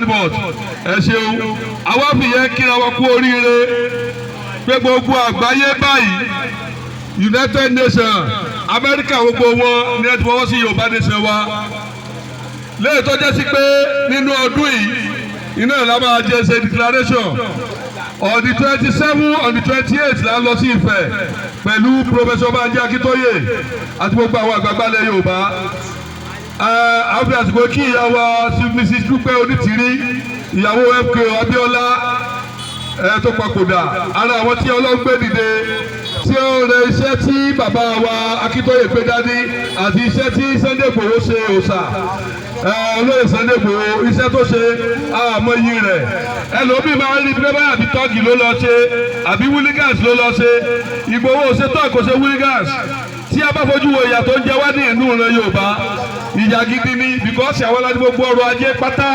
ẹ ṣeun àwa fìyẹn kíra wa kú oríire pé gbogbo àgbáyé báyìí United Nations Amẹ́ríkà gbogbo wọn ní ẹ ti fọwọ́ sí Yorùbá nation wa léyìí tó jẹ́ sí pé nínú ọdún yìí iná ìlà máa jẹ́ ṣe declaration on the 27 on the 28 là ń lọ sí Ifẹ̀ pẹ̀lú Professor Banji Akíntóyè àti gbogbo àwọn àgbààgbà ilẹ̀ Yorùbá. Àwọn àsìkò kí ìyàwó Mrs. Dúpẹ́ Onítìrí ìyàwó MKO Abíọ́lá tó papòdà ara àwọn tí Ọlọ́run gbé dìde tí ó rẹ iṣẹ́ tí bàbá wa Akíntóyè gbé dání àti iṣẹ́ tí Sunday Igboho ṣe òòṣà olóyè Sunday Igboho iṣẹ́ tó ṣe àmọ́ iyì rẹ̀ ẹlòmíì máa ń rí bí báyà bí tọ́ọ̀gì ló lọ ṣe àbí wúlígàs ló lọ ṣe Igboho ṣe tọ́ọ̀gì kò ṣe wúlígàs tí a bá fojú wo ìyà tó ń jẹ wá ní ìlú ìran Yorùbá ìyà gidi ni bíkọ́sì àwọn aládùúgbò gbogbo ọrọ̀ ajé pátá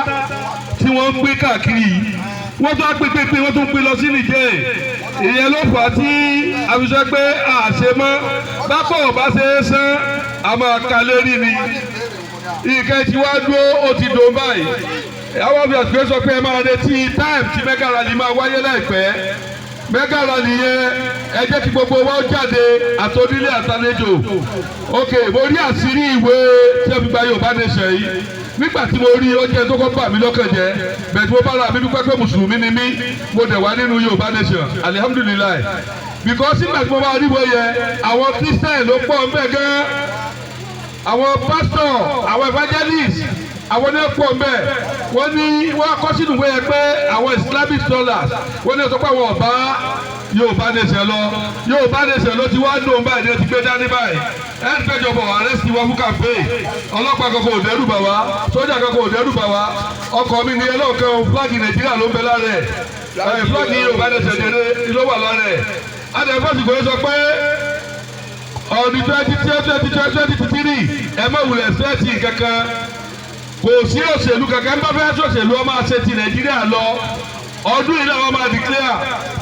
tí wọ́n ń gbé káàkiri yìí wọ́n tó á pín wọ́n tó ń pín lọ sí Nìjẹ̀ ìyẹn ló fà á tí a fi sọ pé àṣẹ mọ́ bákọ̀ ọ̀bá ṣe é sán a máa ka lérí ni ìkẹ́ tí wá dúró ó ti dùn báyìí àwọn ọ̀bí àti sọ pé ẹ máa retí táìmù tí mega rally máa wáyé láìpẹ́ mega rally yẹn ẹ jẹ́ kí gbogbo wa jáde àtònílé àtàlejò ok mo rí àṣírí ìwé tí ẹ fi gba Yorùbá nation yìí nígbà tí mo rí oúnjẹ tó kọ́ bà mí lọ́kàn jẹ́ bẹ́ẹ̀ tí mo bá ra mi dúpẹ́ pé mùsùlùmí ni mí mo dẹ̀ wá nínú Yorùbá nation alihamudulilayi because nígbà tí mo bá rí ìwé yẹn àwọn Christian ló pọ̀ ń bẹ̀ gan àwọn pastor àwọn evangelist àwọn ní ẹ̀pọ̀ ń bẹ̀ wọ́n ní wọ́n akọ́ sínú ìwé yẹn pé àwọn Islamic scholars wọ́n ní sọ pé àwọn ọ̀bá Yorùbá nation lọ Yorùbá nation ló ti wá lóun báyìí ní ẹ ti gbé dání báyìí ẹ ń fẹjọba àrẹ́sì wa fún campaign ọlọ́pàá kankan ò dẹ́rù bà wá sójà kankan ò dẹ́rù bà wá ọkọ̀ mi ní ẹlọ́ọ̀kan fúláàgì Nàìjíríà ló ń bẹ lára ẹ̀ fúláàgì Yorùbá nation jẹrẹ ló wà lára ẹ̀ adẹ́fọ́sì kò sọ pé ọdún 2023 ẹ má wulẹ̀ sẹ́ẹ̀tì kankan kò sí òṣèlú kankan bá fẹ́ sọ̀ṣèlú ọmọ àṣẹ ti Nàìjíríà lọ ọdún yìí náà wọ́n máa declare